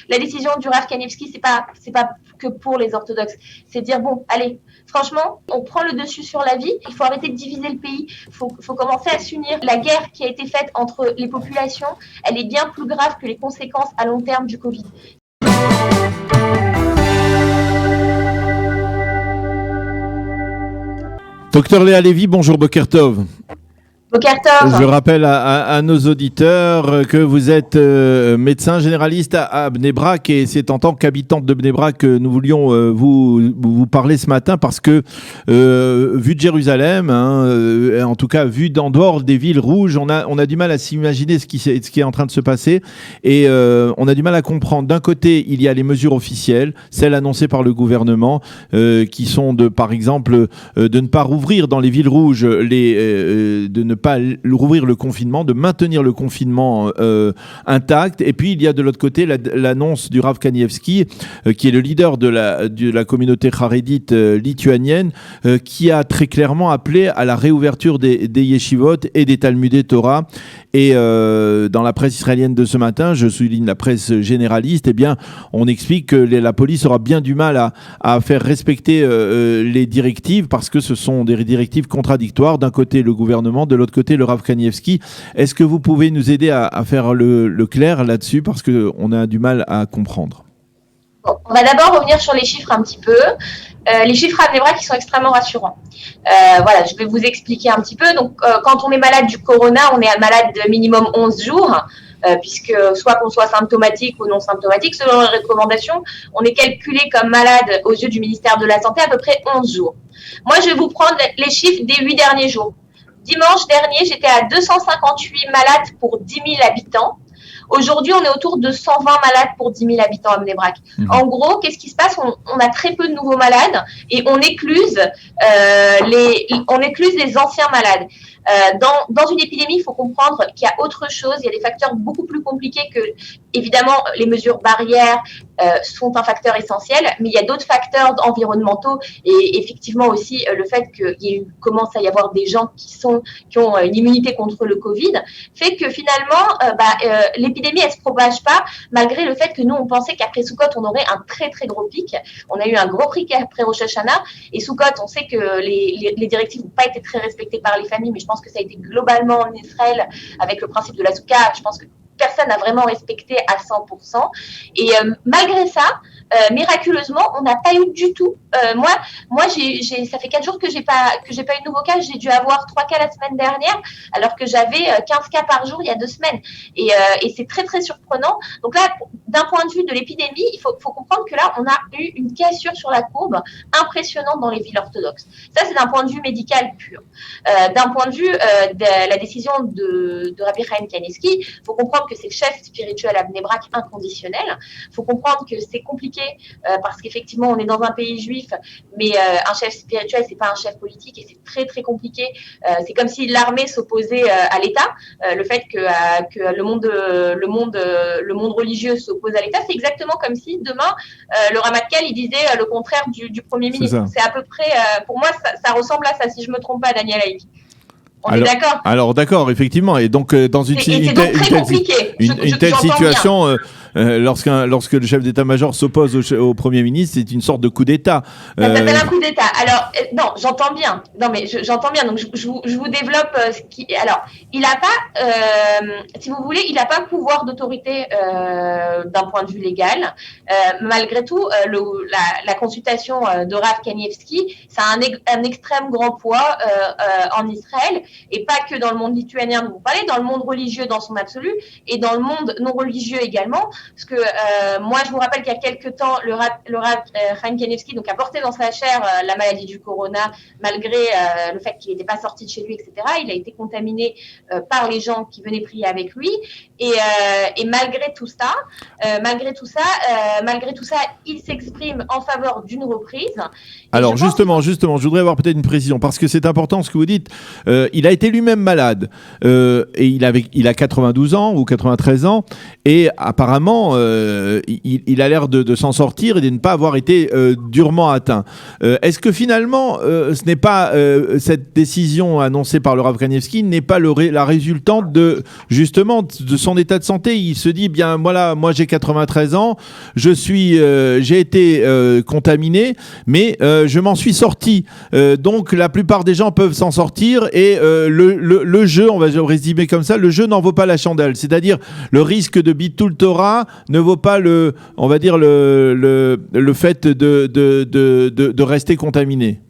La décision du Rav Kanievski, c'est pas que pour les orthodoxes. C'est dire, bon, allez, franchement, on prend le dessus sur la vie. Il faut arrêter de diviser le pays. Il faut commencer à s'unir. La guerre qui a été faite entre les populations, elle est bien plus grave que les conséquences à long terme du Covid. Docteur Léa Lévy, bonjour, Boker Tov. Je rappelle à nos auditeurs que vous êtes médecin généraliste à Bnei Brak, et c'est en tant qu'habitante de Bnei Brak que nous voulions vous parler ce matin parce que vu de Jérusalem, en tout cas vu d'en dehors des villes rouges, on a du mal à s'imaginer ce qui est en train de se passer, et on a du mal à comprendre. D'un côté, il y a les mesures officielles, celles annoncées par le gouvernement, qui sont par exemple de ne pas rouvrir dans les villes rouges, de ne pas rouvrir le confinement, de maintenir le confinement intact. Et puis il y a de l'autre côté l'annonce du Rav Kanievski, qui est le leader de la communauté charédite lituanienne, qui a très clairement appelé à la réouverture des yeshivot et des talmudei Torah. Et dans la presse israélienne de ce matin, je souligne la presse généraliste, eh bien, on explique que la police aura bien du mal à faire respecter les directives, parce que ce sont des directives contradictoires. D'un côté, le gouvernement, de l'autre côté, le Rav Kanievski. Est-ce que vous pouvez nous aider à faire le clair là-dessus, parce qu'on a du mal à comprendre? Bon, on va d'abord revenir sur les chiffres un petit peu. Les chiffres à Bnei Brak qui sont extrêmement rassurants. Voilà, je vais vous expliquer un petit peu. Donc, quand on est malade du corona, on est malade de minimum 11 jours, puisque soit qu'on soit symptomatique ou non symptomatique, selon les recommandations, on est calculé comme malade aux yeux du ministère de la Santé à peu près 11 jours. Moi, je vais vous prendre les chiffres des 8 derniers jours. Dimanche dernier, j'étais à 258 malades pour 10 000 habitants. Aujourd'hui, on est autour de 120 malades pour 10 000 habitants à Bnei Brak. En gros, qu'est-ce qui se passe? On a très peu de nouveaux malades et on écluse les anciens malades. Dans une épidémie, il faut comprendre qu'il y a autre chose. Il y a des facteurs beaucoup plus compliqués que, évidemment, les mesures barrières sont un facteur essentiel, mais il y a d'autres facteurs environnementaux et effectivement aussi le fait qu'il commence à y avoir des gens qui ont une immunité contre le Covid fait que finalement, l'épidémie, elle se propage pas, malgré le fait que nous, on pensait qu'après Sukkot, on aurait un très, très gros pic. On a eu un gros pic après Rosh Hashanah, et Sukkot, on sait que les directives n'ont pas été très respectées par les familles, mais je pense que ça a été globalement en Israël avec le principe de la Souka. Je pense que personne n'a vraiment respecté à 100%. Et malgré ça, miraculeusement, on n'a pas eu du tout. Moi, ça fait 4 jours que j'ai pas eu de nouveau cas. J'ai dû avoir 3 cas la semaine dernière, alors que j'avais 15 cas par jour il y a 2 semaines. Et c'est très, très surprenant. Donc là, d'un point de vue de l'épidémie, il faut comprendre que là, on a eu une cassure sur la courbe impressionnante dans les villes orthodoxes. Ça, c'est d'un point de vue médical pur. D'un point de vue de la décision de Rabbi Chaim Kanievski, il faut comprendre que c'est le chef spirituel à Bnei Brak inconditionnel. Il faut comprendre que c'est compliqué parce qu'effectivement, on est dans un pays juif, mais un chef spirituel, c'est pas un chef politique et c'est très, très compliqué. C'est comme si l'armée s'opposait à l'État. Le fait que le monde religieux s'oppose à l'État, c'est exactement comme si demain, le Ramatkal, il disait le contraire du Premier ministre. C'est à peu près, pour moi, ça ressemble à ça, si je me trompe pas, Daniel Haïk. On est d'accord. Alors d'accord, effectivement. Et donc dans une telle situation, lorsque le chef d'état-major s'oppose au Premier ministre, c'est une sorte de coup d'État. Ça s'appelle un coup d'État. Alors non, j'entends bien. Non mais j'entends bien. Donc je vous développe ce qui. Alors il n'a pas, si vous voulez, il n'a pas pouvoir d'autorité d'un point de vue légal. Malgré tout, la consultation de Rav Kanievski, ça a un extrême grand poids en Israël. Et pas que dans le monde lituanien dont vous parlez, dans le monde religieux dans son absolu, et dans le monde non religieux également. Parce que moi, je vous rappelle qu'il y a quelques temps, le Rav Chaim Kanievski a porté dans sa chair la maladie du corona, malgré le fait qu'il n'était pas sorti de chez lui, etc. Il a été contaminé par les gens qui venaient prier avec lui. Et malgré tout ça, il s'exprime en faveur d'une reprise. Alors justement, je voudrais avoir peut-être une précision, parce que c'est important ce que vous dites. Il a été lui-même malade et il a 92 ans ou 93 ans et apparemment il a l'air de s'en sortir et de ne pas avoir été durement atteint. Est-ce que finalement ce n'est pas cette décision annoncée par le Rav Kanievski n'est pas la résultante de son son état de santé. Il se dit, bien voilà, moi j'ai 93 ans, j'ai été contaminé, mais je m'en suis sorti. Donc la plupart des gens peuvent s'en sortir et le jeu, on va résumer comme ça, le jeu n'en vaut pas la chandelle. C'est-à-dire le risque de Bitul Torah ne vaut pas le fait de rester contaminé.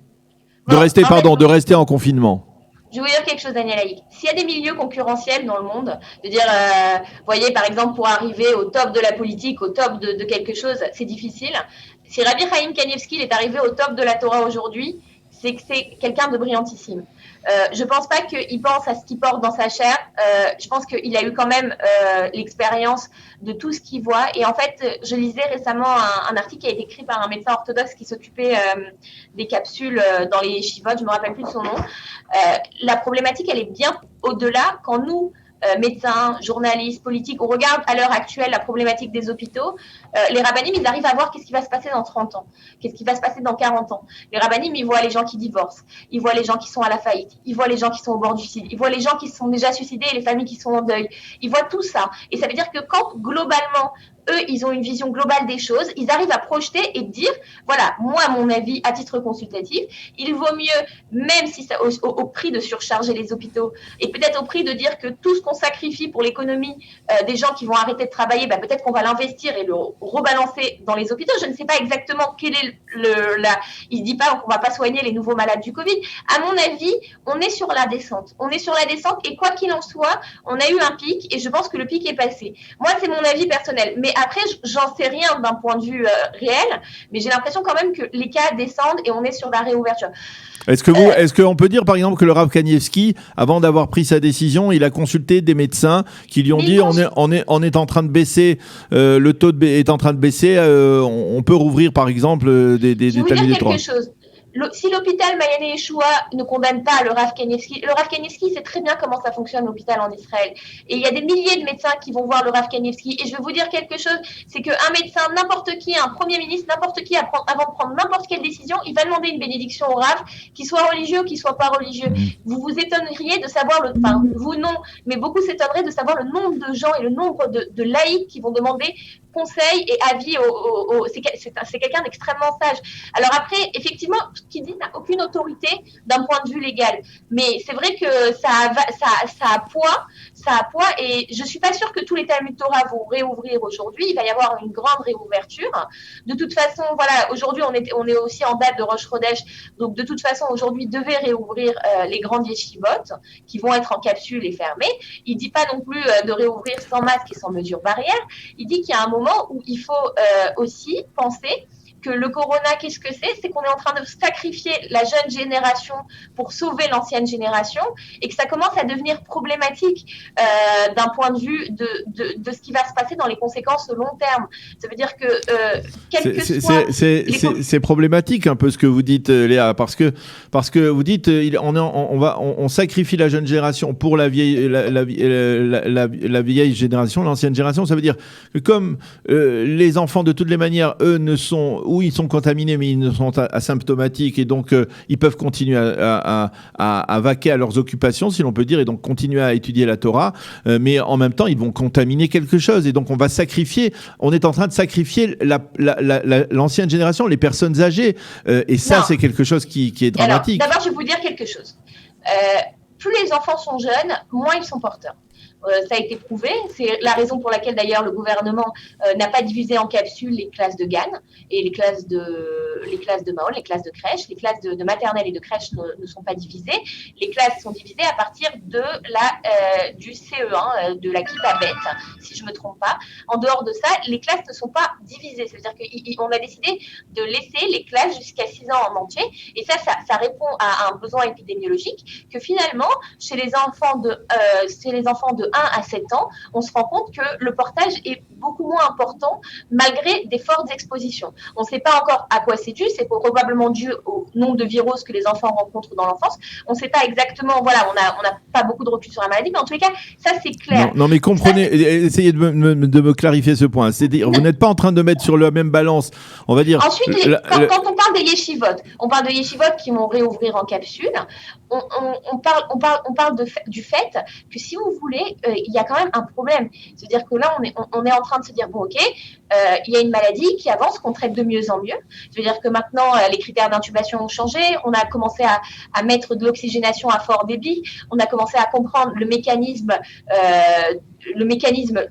De rester en confinement. Je vais vous dire quelque chose, Daniel Haïk. S'il y a des milieux concurrentiels dans le monde, de dire, vous voyez, par exemple, pour arriver au top de la politique, au top de quelque chose, c'est difficile. Si Rabbi Chaim Kanievski est arrivé au top de la Torah aujourd'hui, c'est que c'est quelqu'un de brillantissime. Je pense pas qu'il pense à ce qu'il porte dans sa chair. Je pense qu'il a eu quand même l'expérience de tout ce qu'il voit. Et en fait, je lisais récemment un article qui a été écrit par un médecin orthodoxe qui s'occupait des capsules dans les yeshivot, je me rappelle plus de son nom. La problématique, elle est bien au-delà. Quand nous, médecins, journalistes, politiques, on regarde à l'heure actuelle la problématique des hôpitaux, les rabbinim, ils arrivent à voir qu'est-ce qui va se passer dans 30 ans, qu'est-ce qui va se passer dans 40 ans. Les rabbinim, ils voient les gens qui divorcent, ils voient les gens qui sont à la faillite, ils voient les gens qui sont au bord du suicide, ils voient les gens qui se sont déjà suicidés et les familles qui sont en deuil. Ils voient tout ça. Et ça veut dire que quand, globalement, eux, ils ont une vision globale des choses, ils arrivent à projeter et dire, voilà, moi, à mon avis, à titre consultatif, il vaut mieux, même si ça, au prix de surcharger les hôpitaux, et peut-être au prix de dire que tout ce qu'on sacrifie pour l'économie des gens qui vont arrêter de travailler, bah, peut-être qu'on va l'investir et le rebalancer dans les hôpitaux. Je ne sais pas exactement quel est il ne dit pas qu'on ne va pas soigner les nouveaux malades du Covid. À mon avis, on est sur la descente. On est sur la descente et quoi qu'il en soit, on a eu un pic et je pense que le pic est passé. Moi, c'est mon avis personnel. Mais après, j'en sais rien d'un point de vue réel, mais j'ai l'impression quand même que les cas descendent et on est sur la réouverture. Est-ce qu'on peut dire par exemple que le Rav Kanievski, avant d'avoir pris sa décision, il a consulté des médecins qui lui ont dit on est en train de baisser, le taux est en train de baisser, on peut rouvrir par exemple des établissements de droit. Si l'hôpital Mayane Yeshua ne condamne pas le Rav Kanievski sait très bien comment ça fonctionne l'hôpital en Israël. Et il y a des milliers de médecins qui vont voir le Rav Kanievski. Et je vais vous dire quelque chose, c'est qu'un médecin, n'importe qui, un premier ministre, n'importe qui, avant de prendre n'importe quelle décision, il va demander une bénédiction au Rav, qu'il soit religieux ou qu'il soit pas religieux. Vous vous étonneriez de savoir, vous non, mais beaucoup s'étonneraient de savoir le nombre de gens et le nombre de laïcs qui vont demander conseil et avis c'est quelqu'un d'extrêmement sage. Alors après, effectivement, ce qu'il dit n'a aucune autorité d'un point de vue légal. Mais c'est vrai que ça a poids et je suis pas sûre que tous les Talmud Torah vont réouvrir aujourd'hui. Il va y avoir une grande réouverture. De toute façon, voilà, aujourd'hui, on est aussi en date de Rosh Chodesh. Donc, de toute façon, aujourd'hui, devait réouvrir les grandes yeshivot qui vont être en capsule et fermées. Il dit pas non plus de réouvrir sans masque et sans mesures barrières. Il dit qu'il y a un moment où il faut aussi penser que le corona, qu'est-ce que c'est ? C'est qu'on est en train de sacrifier la jeune génération pour sauver l'ancienne génération et que ça commence à devenir problématique d'un point de vue de ce qui va se passer dans les conséquences long terme. Ça veut dire que c'est problématique un peu ce que vous dites, Léa, parce que vous dites on sacrifie la jeune génération pour la vieille génération, l'ancienne génération. Ça veut dire que comme les enfants de toutes les manières, eux ils sont contaminés, mais ils ne sont asymptomatiques et donc ils peuvent continuer à vaquer à leurs occupations, si l'on peut dire, et donc continuer à étudier la Torah, mais en même temps, ils vont contaminer quelque chose. Et donc, on est en train de sacrifier l'ancienne génération, les personnes âgées. Et ça, c'est quelque chose qui est dramatique. Alors, d'abord, je vais vous dire quelque chose. Plus les enfants sont jeunes, moins ils sont porteurs. Ça a été prouvé. C'est la raison pour laquelle, d'ailleurs, le gouvernement n'a pas divisé en capsules les classes de GAN et les classes de Maol, les classes de crèche. Les classes de maternelle et de crèche ne sont pas divisées. Les classes sont divisées à partir de du CE1, de la Kippa Bet, si je ne me trompe pas. En dehors de ça, les classes ne sont pas divisées. C'est-à-dire qu'on a décidé de laisser les classes jusqu'à 6 ans en entier. Et ça répond à un besoin épidémiologique que finalement, chez les enfants de 1 à 7 ans, on se rend compte que le portage est beaucoup moins important malgré des fortes expositions. On ne sait pas encore à quoi c'est dû, c'est probablement dû au nombre de virus que les enfants rencontrent dans l'enfance. On ne sait pas exactement, voilà, on n'a pas beaucoup de recul sur la maladie, mais en tous les cas, ça c'est clair. Non mais comprenez, essayez de me clarifier ce point. C'est-à-dire, vous n'êtes pas en train de mettre sur la même balance, on va dire... Ensuite, quand on parle des yeshivot qui vont réouvrir en capsule, on parle du fait que si vous voulez, il y a quand même un problème. C'est-à-dire que là, on est en train de se dire, bon, ok, il y a une maladie qui avance, qu'on traite de mieux en mieux. C'est-à-dire que maintenant, les critères d'intubation ont changé. On a commencé à mettre de l'oxygénation à fort débit. On a commencé à comprendre le mécanisme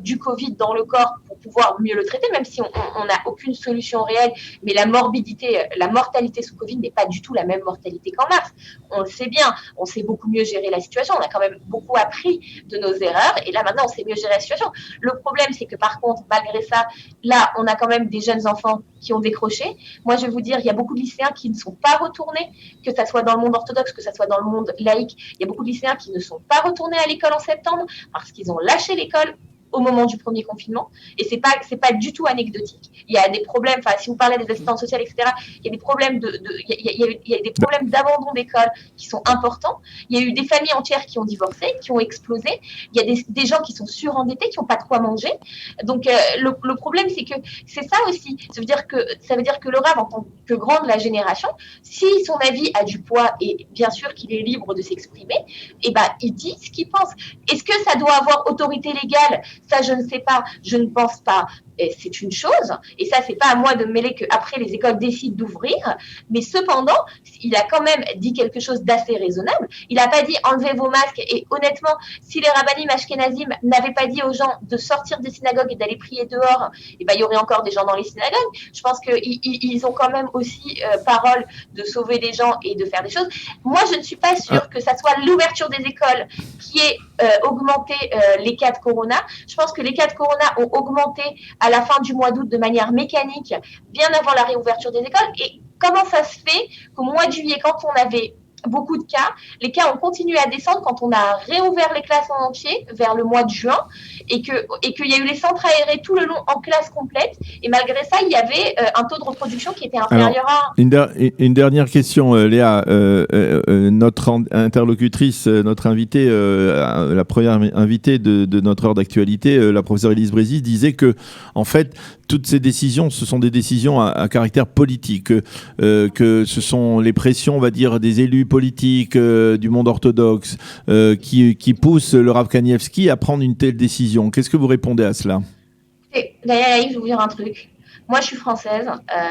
du Covid dans le corps pour pouvoir mieux le traiter, même si on n'a aucune solution réelle. Mais la mortalité sous Covid n'est pas du tout la même mortalité qu'en mars. On le sait bien. On sait beaucoup mieux gérer la situation. On a quand même beaucoup appris de nos erreurs. Et là, maintenant, on sait mieux gérer la situation. Le problème, c'est que par contre, malgré ça, là, on a quand même des jeunes enfants qui ont décroché. Moi, je vais vous dire, il y a beaucoup de lycéens qui ne sont pas retournés, que ça soit dans le monde orthodoxe, que ça soit dans le monde laïque. Il y a beaucoup de lycéens qui ne sont pas retournés à l'école en septembre parce qu'ils ont lâché l'école au moment du premier confinement. Et c'est pas du tout anecdotique. Il y a des problèmes, enfin, si vous parlez des assistantes sociales, etc., il y a des problèmes il y a des problèmes d'abandon d'école qui sont importants. Il y a eu des familles entières qui ont divorcé, qui ont explosé. Il y a des gens qui sont surendettés, qui n'ont pas de quoi manger. Donc, le problème, c'est que c'est ça aussi. Ça veut dire que le Rav, en tant que grand de la génération, si son avis a du poids et bien sûr qu'il est libre de s'exprimer, eh ben, il dit ce qu'il pense. Est-ce que ça doit avoir autorité légale? Ça, je ne sais pas, je ne pense pas. Et c'est une chose, et ça, c'est pas à moi de me mêler qu'après les écoles décident d'ouvrir, mais cependant, il a quand même dit quelque chose d'assez raisonnable. Il n'a pas dit enlevez vos masques, et honnêtement, si les rabbinim ashkénazim n'avaient pas dit aux gens de sortir des synagogues et d'aller prier dehors, eh ben, il y aurait encore des gens dans les synagogues. Je pense qu'ils ont quand même aussi parole de sauver les gens et de faire des choses. Moi, je ne suis pas sûre que ça soit l'ouverture des écoles qui ait augmenté les cas de corona. Je pense que les cas de corona ont augmenté à la fin du mois d'août de manière mécanique, bien avant la réouverture des écoles. Et comment ça se fait qu'au mois de juillet, quand on avait beaucoup de cas, les cas ont continué à descendre quand on a réouvert les classes en entier vers le mois de juin et qu'il y a eu les centres aérés tout le long en classe complète et malgré ça il y avait un taux de reproduction qui était inférieur à... Une dernière question, Léa. Notre interlocutrice, notre invitée, la première invitée de notre heure d'actualité, la professeure Élise Brézis, disait que en fait toutes ces décisions, ce sont des décisions à caractère politique, que ce sont les pressions, on va dire, des élus politiques du monde orthodoxe qui poussent le Rav Kanievski à prendre une telle décision. Qu'est-ce que vous répondez à cela? D'ailleurs, je vais vous dire un truc. Moi, je suis française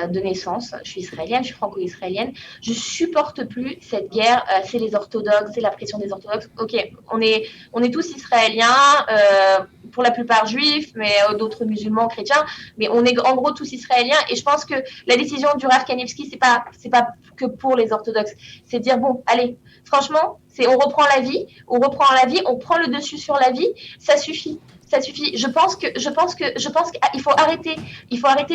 de naissance, je suis israélienne, je suis franco-israélienne. Je supporte plus cette guerre. C'est les orthodoxes, c'est la pression des orthodoxes. Ok, on est tous israéliens, pour la plupart juifs, mais d'autres musulmans, chrétiens. Mais on est en gros tous israéliens. Et je pense que la décision du Rav Kanievski, c'est pas que pour les orthodoxes. C'est de dire bon, allez, franchement, on reprend la vie, on prend le dessus sur la vie. Ça suffit. Ça suffit. Je pense qu'il faut arrêter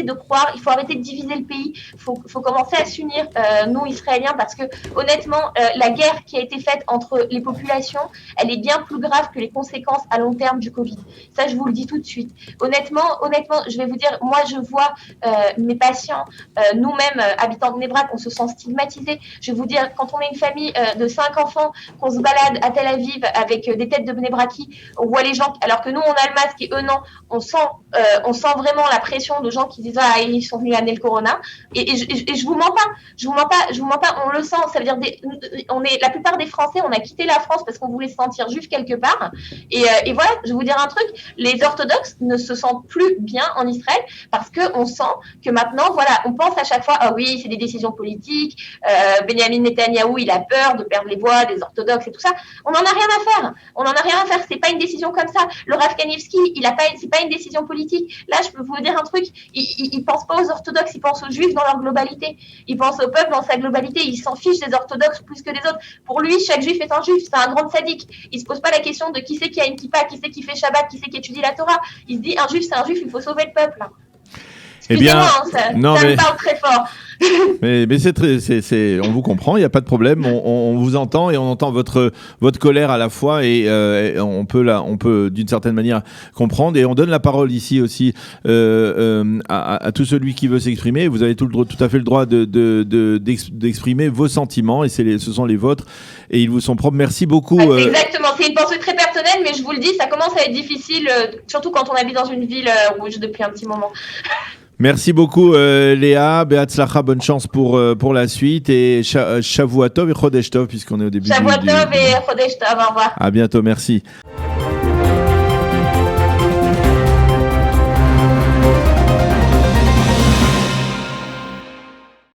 de croire, il faut arrêter de diviser le pays. Faut commencer à s'unir, nous Israéliens, parce que honnêtement, la guerre qui a été faite entre les populations, elle est bien plus grave que les conséquences à long terme du Covid. Ça, je vous le dis tout de suite. Honnêtement, je vais vous dire, moi, je vois mes patients, nous-mêmes habitants de Bnei Brak, on se sent stigmatisés. Je vais vous dire, quand on est une famille de 5 enfants, qu'on se balade à Tel Aviv avec des têtes de Bnei Braki, on voit les gens, alors que nous, on a le masque et eux non, on sent vraiment la pression de gens qui disent ah ils sont venus amener le corona et je vous mens pas, on le sent. Ça veut dire la plupart des Français, on a quitté la France parce qu'on voulait se sentir juif quelque part et voilà, je vais vous dire un truc, les orthodoxes ne se sentent plus bien en Israël parce que on sent que maintenant voilà, on pense à chaque fois ah oui c'est des décisions politiques, Benjamin Netanyahou il a peur de perdre les voix des orthodoxes et tout ça, on n'en a rien à faire, c'est pas une décision comme ça. Le Rav Kanievski, c'est pas une décision politique. Là, je peux vous dire un truc, il pense pas aux orthodoxes, il pense aux juifs dans leur globalité. Il pense au peuple dans sa globalité. Il s'en fiche des orthodoxes plus que des autres. Pour lui, chaque juif est un juif. C'est un grand sadique. Il se pose pas la question de qui c'est qui a une kippa, qui c'est qui fait Shabbat, qui c'est qui étudie la Torah. Il se dit un juif, c'est un juif. Il faut sauver le peuple. Excusez-moi, ça me parle très fort. mais on vous comprend, il n'y a pas de problème. On vous entend et on entend votre colère à la fois et on peut d'une certaine manière comprendre. Et on donne la parole ici aussi à tout celui qui veut s'exprimer. Vous avez tout à fait le droit d'exprimer vos sentiments et ce sont les vôtres et ils vous sont propres. Merci beaucoup. Exactement, c'est une pensée très personnelle, mais je vous le dis, ça commence à être difficile, surtout quand on habite dans une ville rouge depuis un petit moment. Merci beaucoup Léa, Be'atzlacha, bonne chance pour la suite et Shavua Tov et Chodesh Tov puisqu'on est au début. Shavua Tov et Chodesh Tov, au revoir. À bientôt, merci.